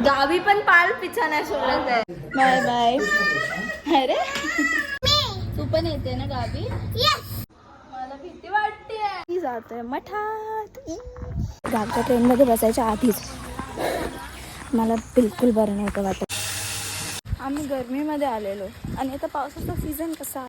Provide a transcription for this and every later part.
गावी पण पाल पिछा नाही सोडत आहे. Bye bye. अरे तू पण येते ना गावी? मला भीती वाटते. मी जातोय मठात. गावच्या ट्रेनमध्ये बसायच्या आधीच मला बिलकुल बरं नव्हतं वाटत. आम्ही गरमीमध्ये आलेलो आणि आता पावसाचा सीझन कसा.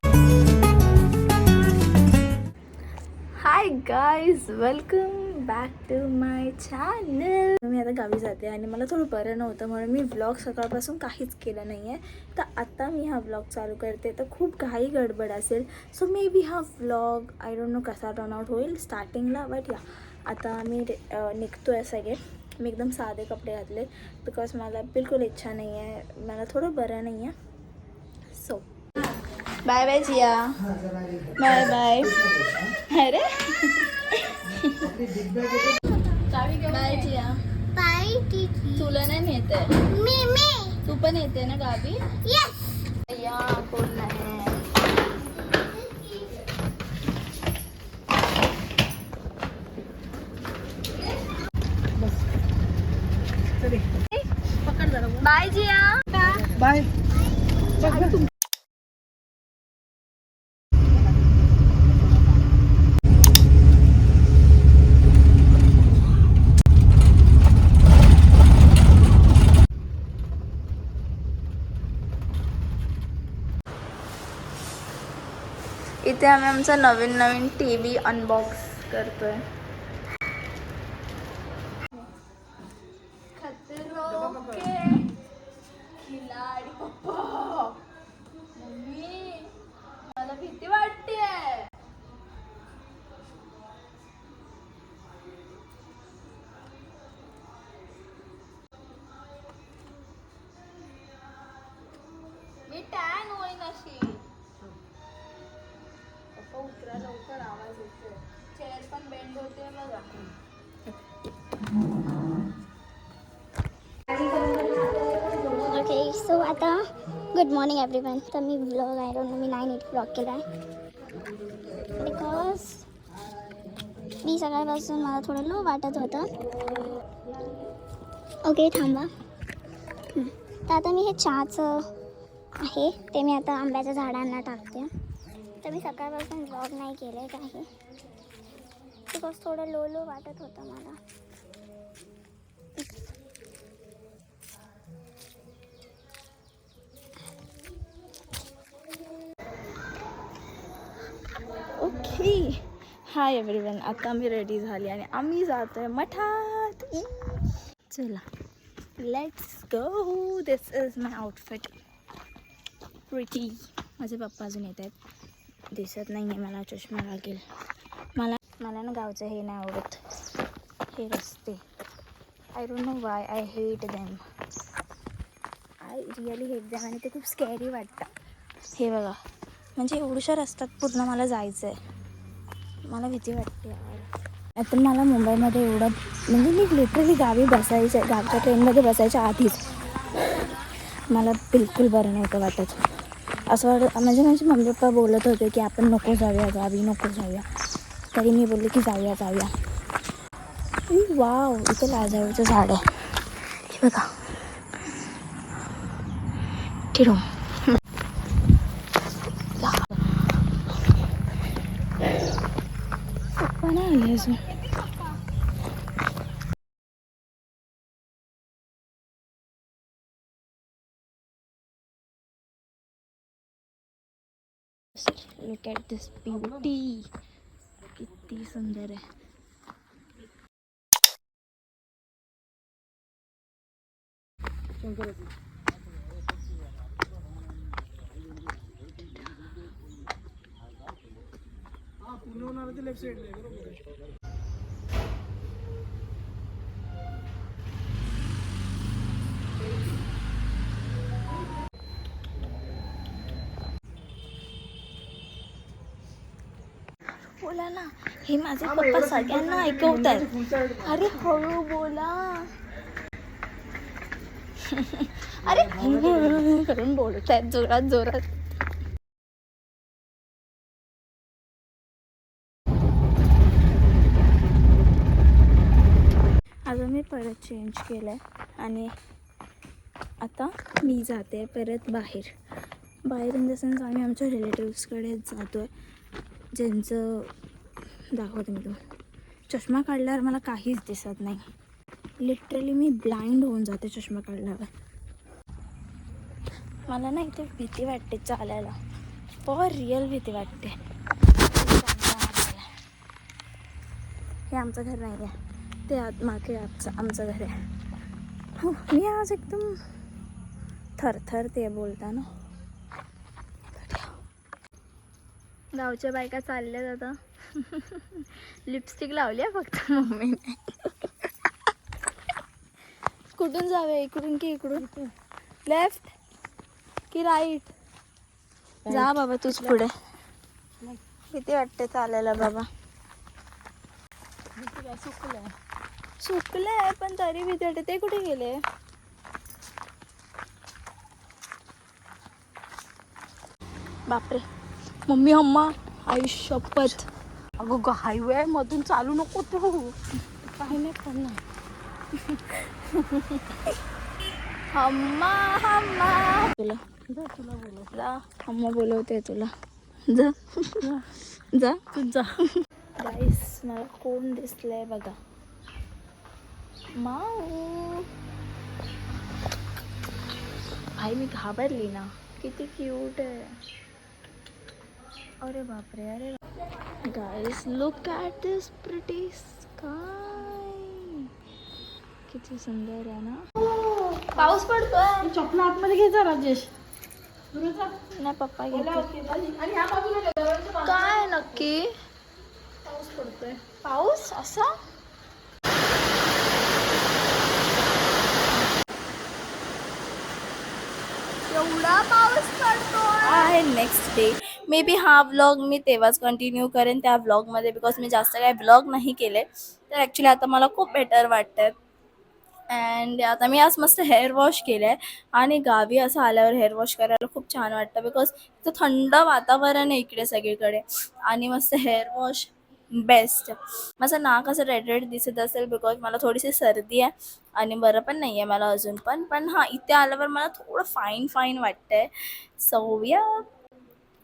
Hi guys, welcome back to my channel. मी आता गावी जाते आणि मला थोडं बरं नव्हतं म्हणून मी व्लॉग सकाळपासून काहीच केलं नाही आहे. तर आता मी हा व्लॉग चालू करते तर खूप घाई गडबड असेल. सो मे बी हा व्लॉग आय डोंट नो कसा टर्न आउट होईल स्टार्टिंगला. बट या आता मी निघतो आहे सगळे. मी एकदम साधे कपडे घातले बिकॉज मला बिलकुल इच्छा नाही आहे, मला थोडं बरं नाही आहे. So bye bye Jiya. Bye bye. अरे बाय जिया. बाय दीदी. तुला नाही नेते. मी तू पण येते ना गावी? यस. या कोण नाही. बाय जिया. बाय. इथे आम्ही आमचा नवीन टीव्ही अनबॉक्स करतोय. खतरों के खिलाडी पप्पा. मम्मी मला भीती वाटते. मी टॅन होईन अशी. पप्पा उतरा लवकर, आवाज येतोय. चेअर पण बेंड होते बघा. ओके सो आता गुड मॉर्निंग एव्हरीवन. तर मी व्लॉग आय डोंट नो मी 9-8 व्लॉग केला आहे बिकॉज मी सकाळपासून मला थोडं लो वाटत होतं. ओके थांबा. तर आता मी हे चहाचं आहे ते मी आता आंब्याच्या झाडांना टाकते. तर मी सकाळपासून व्लॉग नाही केलं आहे काही बिकॉज थोडं लो वाटत होतं मला. Okay hi everyone. आता मी रेडी झाली आणि आम्ही जातोय मठात. चला let's go. This is my outfit. Pretty. माझे पप्पा अजून येत आहेत, दिसत नाही आहे. मला चष्मा लागेल. मला ना गावचं हे नाही आवडत, हे रस्ते. I don't no Y I hate them. I really hate them आणि ते खूप स्कॅरी वाटतं. हे बघा, म्हणजे एवढ्याशा रस्त्यात पूर्ण मला जायचं आहे. मला भीती वाटते यार. आता मला मुंबईमध्ये एवढं म्हणजे मी लिटरली गावच्या ट्रेनमध्ये बसायच्या आधीच मला बिलकुल बरं नव्हतं वाटत. असं म्हणजे माझे मम्मी पप्पा बोलत होते की आपण नको जाऊया गावी, नको जाऊया. तरी मी बोलले की जाऊया. वाव, इथं लाजाळूचं झाड आहे. हे बघा ठिरो. पप्पा नाही आले अजून. Look at this beauty. किती सुंदर आहे. लेफ्ट साइड बरोबर. बोला ना, हे माझे पप्पा सगळ्यांना ऐकवतात. अरे हळू बोला. अरे करून बोलत आहेत जोरात. आता मी परत चेंज केलं आहे आणि आता मी जाते परत बाहेर इन द सेन्स आम्ही आमच्या रिलेटिव्सकडे जातो आहे, ज्यांचं दाखवते मी तुम्हाला. चष्मा काढल्यावर मला काहीच दिसत नाही, लिटरली मी ब्लाइंड होऊन जाते चष्मा काढल्यावर. मला ना इथे भीती वाटते चालायला, फॉर रिअल भीती वाटते. हे आमचं घर नाही आहे, ते मागे आमचं घर आहे. हो, मी आज एकदम थरथरते बोलताना. गावच्या बायका चालल्यात आता. लिपस्टिक लावली आहे फक्त मम्मीने. कुठून जावे, इकडून की इकडून? लेफ्ट की राईट? जा बाबा तूच पुढे. किती वाटते चालायला बाबा. सुकलंय पण तरी भीती वाटते. ते कुठे गेले? बापरे, मम्मी अम्मा आई शपथ. अगं हायवे मधून चालू नको तू. काही नाही करणार. अम्मा अम्मा तुला जा, अम्मा बोलवते तुला. जा जा तुझा गाईस, मला कोण दिसलंय बघा. माऊ. आई मी घाबरली ना. किती क्यूट आहे. अरे बापरे, अरे guys look at this pretty sky. किती सुंदर आहे ना. पाऊस पडतोय. चपला आतमध्ये घे जा राजेश. नाही पप्पा घेते. काय नक्की पाऊस पडतोय? पाऊस असा एवढा पाऊस पडतो आहे. नेक्स्ट डे मे बी हा व्लॉग मी तेव्हाच कंटिन्यू करेन त्या व्लॉगमध्ये, बिकॉज मी जास्त काही व्लॉग नाही केले. तर ॲक्च्युली आता मला खूप बेटर वाटतं. अँड आता मी आज मस्त हेअर वॉश केलं आहे, आणि गावी असं आल्यावर हेअर वॉश करायला खूप छान वाटतं, बिकॉज इथं थंड वातावरण आहे इकडे सगळीकडे, आणि मस्त हेअर वॉश बेस्ट. माझं नाक असं रेड रेड दिसत असेल बिकॉज मला थोडीशी सर्दी आहे आणि बरं पण नाही आहे मला अजून पण हां, इथे आल्यावर मला थोडं फाईन वाटतं आहे. सो या,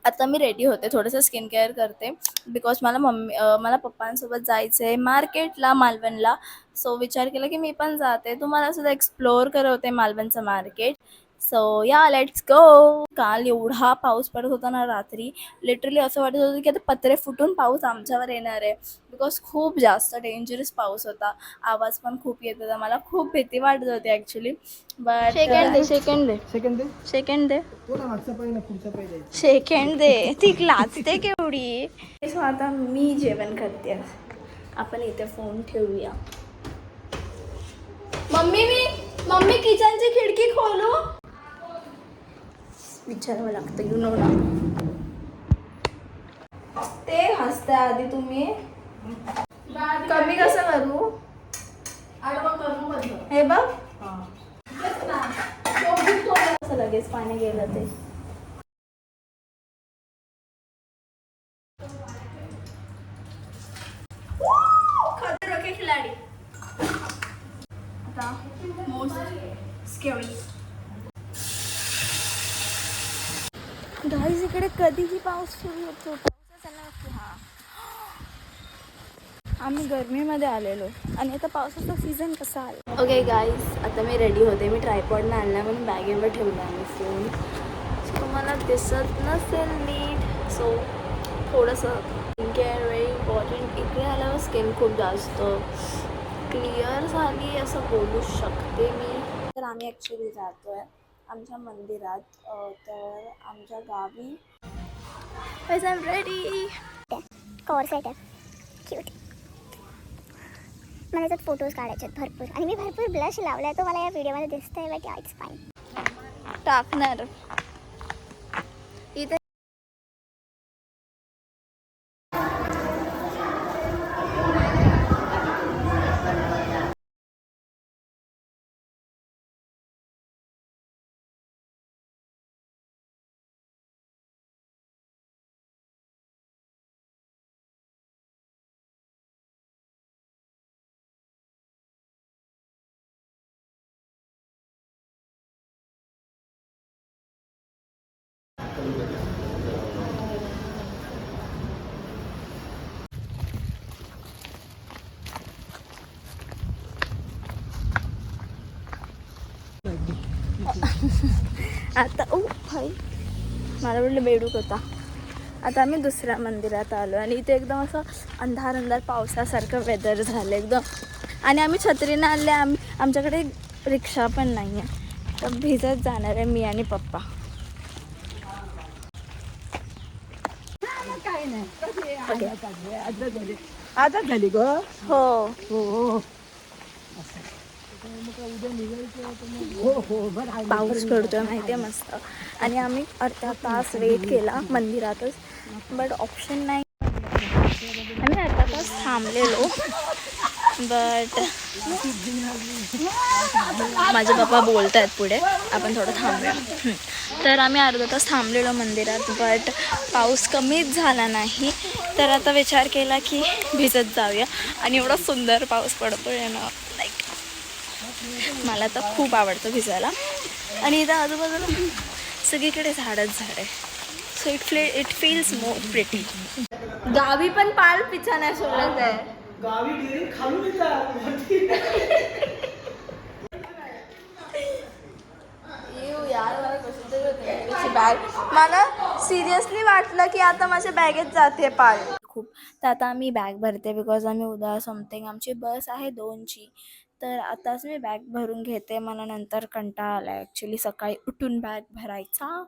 आता मी रेडी होते, थोडंसं स्किन केअर करते, बिकॉज मला पप्पांसोबत जायचं आहे मार्केटला, मालवणला. सो विचार केला की मी पण जाते, तुम्हाला सुद्धा एक्सप्लोअर करवते मालवणचं मार्केट. सो या, लेट्स गो. काल एवढा पाऊस पडत होता ना रात्री, लिटरली असं वाटत होतं की आता पत्रे फुटून पाऊस आमच्यावर येणार आहे, बिकॉज खूप जास्त डेंजरस पाऊस होता. आवाज पण खूप येत होता, मला खूप भीती वाटत होती ॲक्च्युली. बट सेकंड दे थोडा मागचा पाहिजे ना, पुढचा पाहिजे. सेकंड दे. ती लाजते केवढी. सो आता मी जेवण करते. आपण इथे फोन ठेवूया. मम्मी किचनची खिडकी खोलू? विचारावं लागतं, यू नो ना. ते हसता आधी तुम्ही. कमी कसं करू? हे बघ कसं लगेच पाणी गेलं ते. खिलाडी आता मोस्ट स्केरी. गाईज इकडे कधीही पाऊस सुरू होतो. पाऊस आला की हा, आम्ही गरमीमध्ये आलेलो आणि आता पावसाचा सीझन कसा आला. ओके गाईज, आता मी रेडी होते. मी ट्रायपॉडनं आणला म्हणून बॅगेवर ठेवला मी फोन. तुम्हाला दिसत नसेल नीट, सो थोडंसं स्किन केअर व्हेरी इम्पॉर्टंट. इकडे आल्यावर स्किन खूप जास्त क्लिअर झाली असं बोलू शकते मी. तर आम्ही ॲक्च्युली जातो आहे आमच्या मंदिरात, तर आमच्या गावी. I am ready. Cover set आहे, क्यूट. मला याच्यात फोटोज काढायचे आहेत भरपूर, आणि मी भरपूर ब्लश लावला आहे, तो मला या व्हिडिओमध्ये दिसतंय, बट इट्स फाईन. टाकणार इथे. आता भाई मला वाटलं बेडूक होता. आता आम्ही दुसऱ्या मंदिरात आलो आणि इथे एकदम असं अंधार अंधार पावसासारखं वेदर झालं एकदम. आणि आम्ही छत्रीनं आणले. आमच्याकडे रिक्षा पण नाही आहे, तर भिजत जाणार आहे मी आणि पप्पा. आता झाली ग. हो हो पाऊस पडतोय माहिती आहे मस्त. आणि आम्ही अर्धा तास वेट केला मंदिरातच, बट ऑप्शन नाही. आम्ही अर्धा तास थांबलेलो, बट माझे पप्पा बोलत आहेत पुढे आपण थोडं थांबूया. तर आम्ही अर्धा तास थांबलेलो मंदिरात, बट पाऊस कमीच झाला नाही. तर आता विचार केला की भिजत जाऊया. आणि एवढा सुंदर पाऊस पडतोय ना, लाईक मला तर खूप आवडतं भिजायला. आणि इथं आजूबाजूला सगळीकडे झाडच झाड आहे. So it feels more pretty. गावी पण पाल पिछा नाही सोडत आहे. गावी डेअरी खालून येतात. बॅग मला सिरियसली वाटलं की आता माझ्या बॅगेत जाते पाल खूप. तर आता आम्ही बॅग भरते बिकॉज आम्ही उद्या समथिंग आमची बस आहे 2ची. तर आताच मी बॅग भरून घेते. मला नंतर कंटाळा आला ॲक्च्युली सकाळी उठून बॅग भरायचा.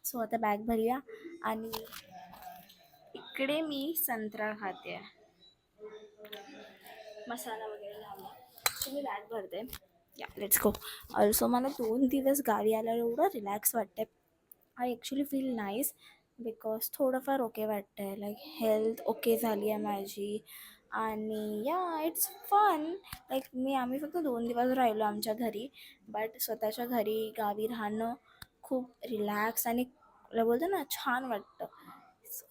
सो आता बॅग भरूया. आणि इकडे मी संत्रा खाते, मसाला वगैरे लावला. तुम्ही बॅग भरते. या लेट्स गो. ऑल्सो मला 2 दिवस गावी आल्यावर एवढं रिलॅक्स वाटतं. I actually feel nice because थोडंफार ओके वाटतं आहे. लाईक हेल्थ ओके झाली आहे माझी. आणि या इट्स फन. लाईक आम्ही फक्त 2 दिवस राहिलो आमच्या घरी, बट स्वतःच्या घरी गावी राहणं खूप रिलॅक्स आणि बोलतो ना छान वाटतं. सो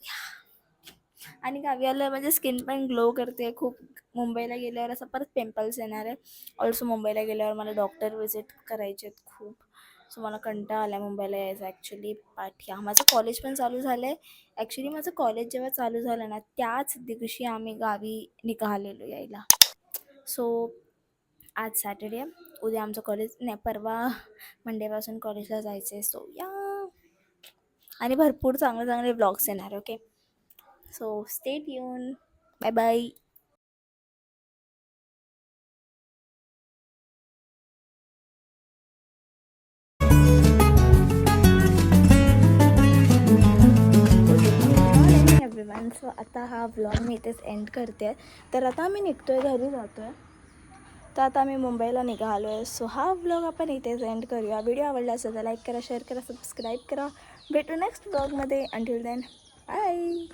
आणि गावी आलं म्हणजे स्किन पण ग्लो करते खूप. मुंबईला गेल्यावर असं परत पिंपल्स येणार आहे. ऑल्सो मुंबईला गेल्यावर मला डॉक्टर विजिट करायचे आहेत खूप. सो मला कंटाळा आला मुंबईला यायचं ॲक्च्युली. बट या माझं कॉलेज पण चालू झालं आहे. ॲक्च्युली माझं कॉलेज जेव्हा चालू झालं ना त्याच दिवशी आम्ही गावी निघालेलो यायला. सो आज सॅटर्डे, उद्या आमचं कॉलेज नाही, परवा मंडेपासून कॉलेजला जायचं आहे. सो या आणि भरपूर चांगले चांगले व्लॉग्स येणार. Okay, so stay tune. Bye bye. Everyone, so आता हा व्लॉग मी इथेच एंड करते. तर आता आम्ही निघतो आहे, घरी जातो आहे. तर आता आम्ही मुंबईला निघालो आहे. सो हा व्लॉग आपण इथेच एंड करूया. व्हिडिओ आवडला असेल तर लाईक करा, शेअर करा, सबस्क्राईब करा. भेटू नेक्स्ट व्लॉगमध्ये. Until then bye.